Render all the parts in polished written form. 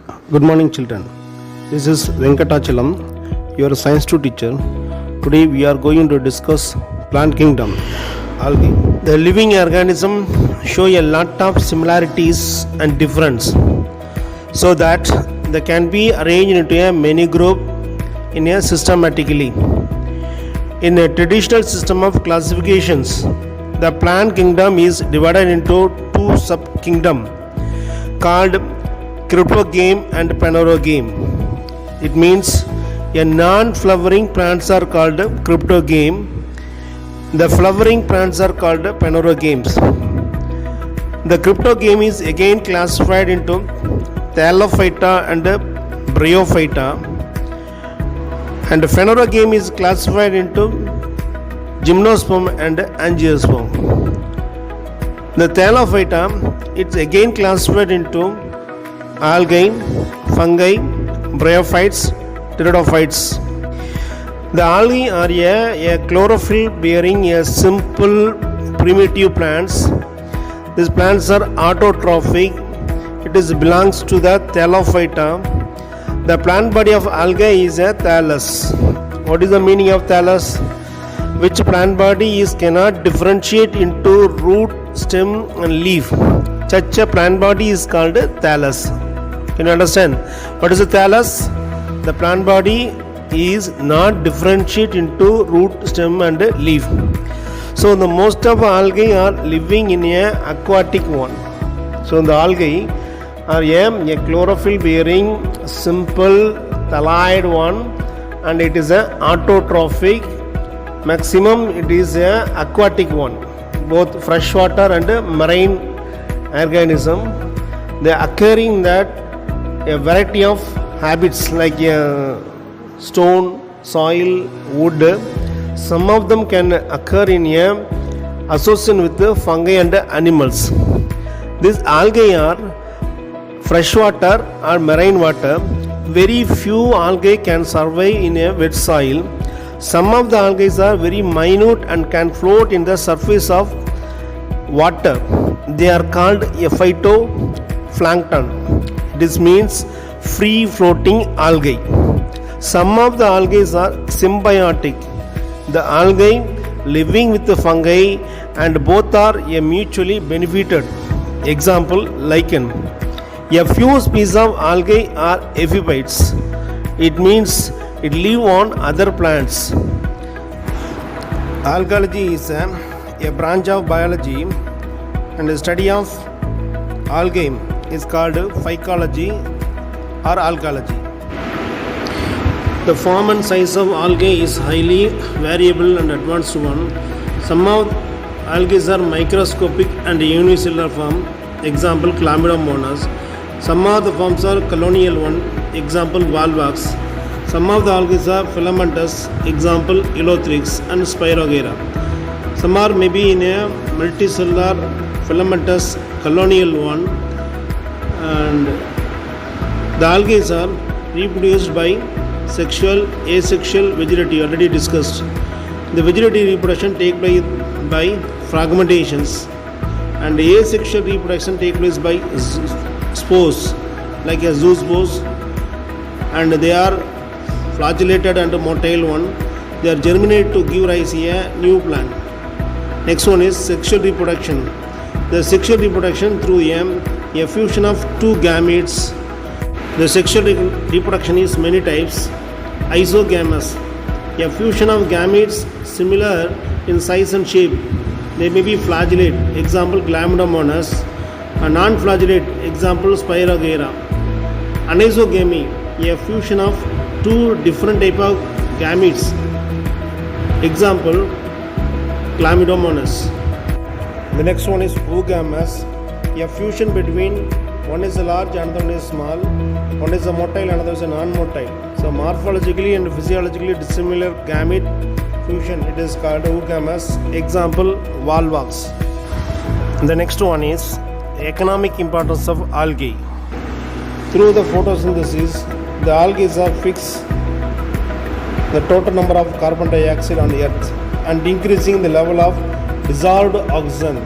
Good morning, children. This is Venkatachalam, your science 2 teacher. Today we are going to discuss plant kingdom, algae. The living organism show a lot of similarities and difference, so that they can be arranged into a many group in a systematically. In a traditional system of classifications, the plant kingdom is divided into two sub-kingdom called cryptogame and phanerogame. It means a non-flowering plants are called cryptogame. The flowering plants are called phanerogames. The cryptogame is again classified into Thallophyta and Bryophyta, and phanerogame is classified into Gymnosperm and Angiosperm. The Thallophyta is again classified into algae, fungi, bryophytes, pteridophytes. The algae are a chlorophyll bearing a simple primitive plants. These plants are autotrophic. It belongs to the Thallophyta. The plant body of algae is a thallus. What is the meaning of thallus? Which plant body cannot differentiate into root, stem and leaf. Such a plant body is called thallus. Can you understand? What is a thallus? The plant body is not differentiate into root, stem and leaf. So the most of algae are living in a aquatic one. So the algae are a chlorophyll bearing simple thalloid one, and it is a autotrophic. Maximum it is a aquatic one, both freshwater and marine organism. They occurring that a variety of habits like stone, soil, wood. Some of them can occur in a association with the fungi and animals. These algae are freshwater or marine water. Very few algae can survive in a wet soil. Some of the algae are very minute and can float in the surface of water. They are called a phytoplankton. This means free floating algae. Some of the algae are symbiotic. The algae living with the fungi, and both are mutually benefited. Example, lichen. A few species of algae are epiphytes. It means it live on other plants. Algology is a branch of biology, and the study of algae is called phycology or algology. The form and size of algae is highly variable and advanced one. Some of algae are microscopic and unicellular form. Example, Chlamydomonas. Some of the forms are colonial one. Example, Volvox. Some of the algae are filamentous. Example, Elothrix and Spirogyra. Some are maybe in a multicellular filamentous colonial one. And the algae are reproduced by sexual, asexual, vegetative, already discussed. The vegetative reproduction take place by fragmentations, and asexual reproduction take place by spores, like a zoospores, and they are flagellated and motile one. They are germinated to give rise to a new plant. Next one is sexual reproduction. The sexual reproduction through a fusion of two gametes. The sexual reproduction is many types. Isogamous, a fusion of gametes similar in size and shape. They may be flagellate, example Chlamydomonas, a non-flagellate, example Spirogyra. Anisogamy, a fusion of two different type of gametes, example Chlamydomonas. The next one is oogamous, a fusion between one is a large and another one is small, one is a motile and another is a non-motile. So morphologically and physiologically dissimilar gamete fusion, it is called oogamous. Example, Volvox. The next one is economic importance of algae. Through the photosynthesis, the algae are fix the total number of carbon dioxide on the earth and increasing the level of dissolved oxygen.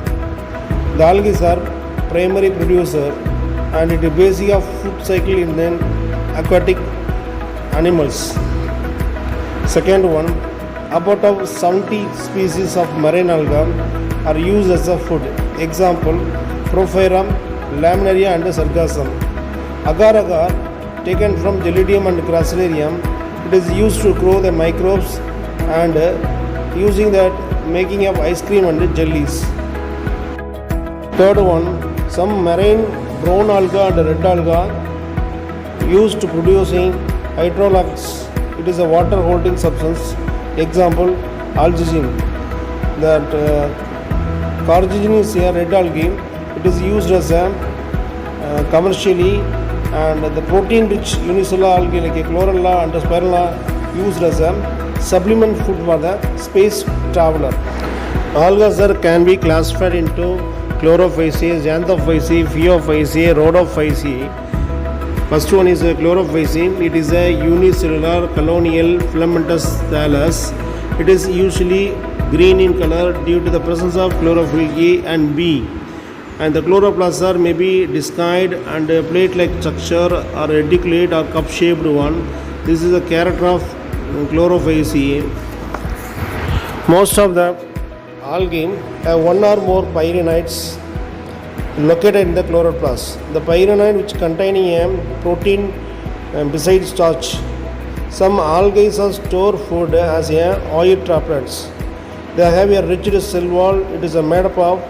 The algae are primary producer and it is basic of food cycle in the aquatic animals. Second one, about of 70 species of marine algae are used as a food. Example, Prophyra, Laminaria and Sargassum. Agar-agar, taken from Gelidium and Crassilarium, it is used to grow the microbes and using that making of ice cream and jellies. Third one, some marine brown alga and red alga used to producing hydrolax. It is a water holding substance. Example, algicin. That cargicin is a red algae. It is used as a commercially, and the protein rich unicellular algae like a chlorella and spirula used as a supplement food for the space traveler. Algae can be classified into Chlorophyceae, Xanthophyceae, Phaeophyceae, Rhodophyceae. First one is Chlorophyceae. It is a unicellular colonial filamentous thallus. It is usually green in color due to the presence of chlorophyll A and B. And the chloroplast may be discoid and plate-like structure or reticulate or cup-shaped one. This is a character of Chlorophyceae. Most of the algae have one or more pyrannids located in the chloroplast. The pyranid which containing a protein besides starch. Some algae store food as oil droplets. They have a rigid cell wall. It is made up of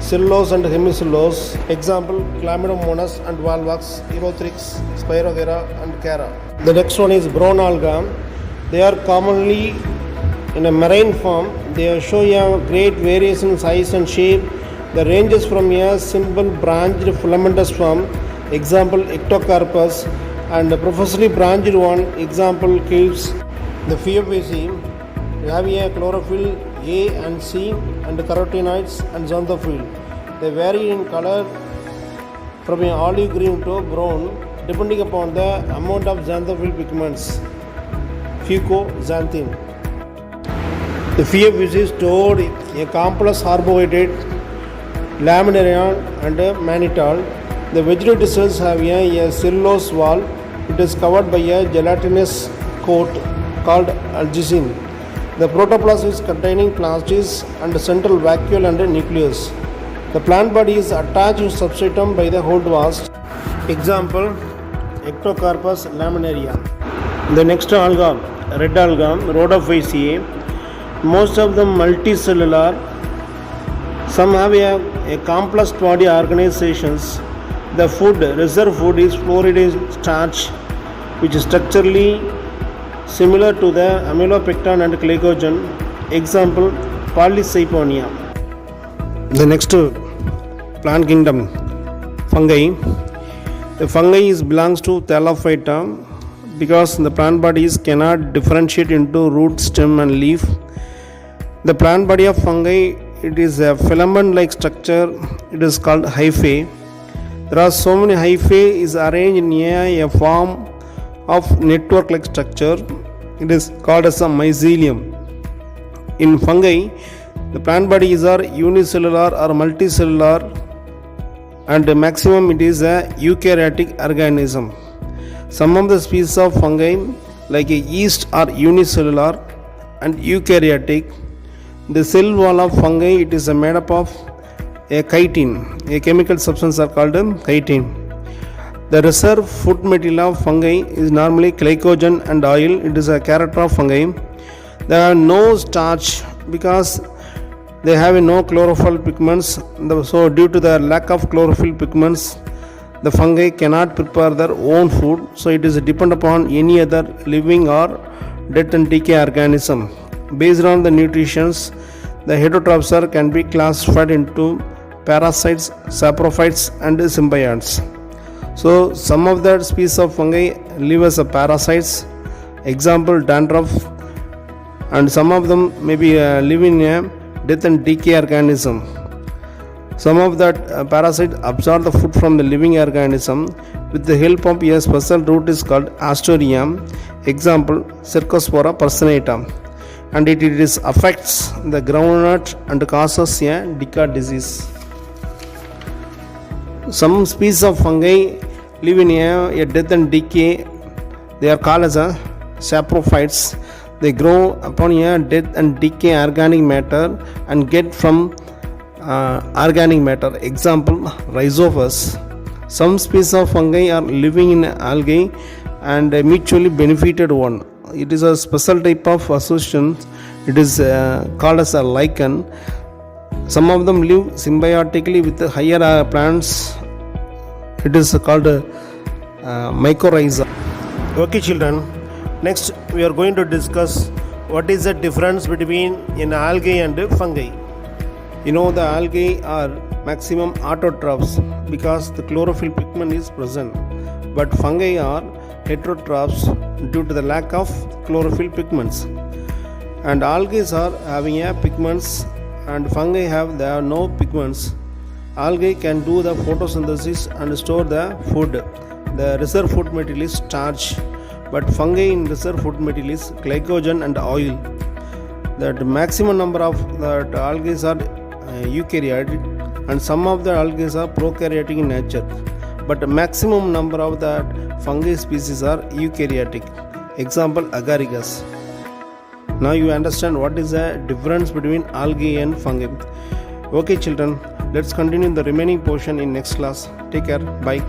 cellulose and hemicellulose. Example, Chlamydomonas and Volvox, Erothrix, Spirogyra and Cara. The next one is brown alga. They are commonly in a marine form. They show a great variation in size and shape. The ranges from a simple branched filamentous form, example Ectocarpus, and a profusely branched one, example Caves. The Phaeophyceae have a chlorophyll A and C and carotenoids and xanthophyll. They vary in color from an olive green to brown depending upon the amount of xanthophyll pigments. Fucoxanthin. The Phaeophyceae stored a complex carbohydrate, laminarian and mannitol. The vegetative cells have a cellulose wall. It is covered by a gelatinous coat called algicin. The protoplasm is containing plastids and central vacuole and nucleus. The plant body is attached to substratum by the holdfast. Example, Ectocarpus laminaria. The next alga, red alga, Rhodophyceae. Most of them multicellular. Some have a complex body organizations. The food, reserve food is fluoridized starch, which is structurally similar to the amylopectin and glycogen. Example, Polycyponia. The next plant kingdom, fungi. The fungi belongs to Thallophyta because the plant bodies cannot differentiate into root, stem and leaf. The plant body of fungi, it is a filament-like structure. It is called hyphae. There are so many hyphae is arranged in a form of network-like structure. It is called as a mycelium. In fungi, the plant bodies are unicellular or multicellular, and the maximum it is a eukaryotic organism. Some of the species of fungi like a yeast are unicellular and eukaryotic. The cell wall of fungi, it is made up of a chitin. A chemical substance are called chitin. The reserve food material of fungi is normally glycogen and oil. It is a character of fungi. They have no starch because they have no chlorophyll pigments. So due to the lack of chlorophyll pigments, the fungi cannot prepare their own food. So it is dependent upon any other living or dead and decay organism. Based on the nutritions, the heterotrophs can be classified into parasites, saprophytes and symbionts. So some of the species of fungi live as a parasites, example dandruff, and some of them may be live in a death and decay organism. Some of that parasite absorb the food from the living organism with the help of a special root is called Astorium, example Cercospora personata, and it affects the groundnut and causes a Dicka disease. Some species of fungi live in a death and decay. They are called as a saprophytes. They grow upon a death and decay organic matter and get from organic matter. Example, rhizophus. Some species of fungi are living in algae and a mutually benefited one. It is a special type of association. It is called as a lichen. Some of them live symbiotically with the higher plants. It is called mycorrhiza. Okay, children. Next, we are going to discuss what is the difference between an algae and fungi. You know, the algae are maximum autotrophs because the chlorophyll pigment is present, but fungi are heterotrophs due to the lack of chlorophyll pigments. And algae are having a pigments and fungi have no pigments. Algae can do the photosynthesis and store the food. The reserve food material is starch, but fungi in reserve food material is glycogen and oil. The maximum number of the algae are eukaryotic and some of the algae are prokaryotic in nature, but the maximum number of the fungi species are eukaryotic. Example, agaricus. Now you understand what is the difference between algae and fungi. Okay children, let's continue the remaining portion in next class. Take care. Bye.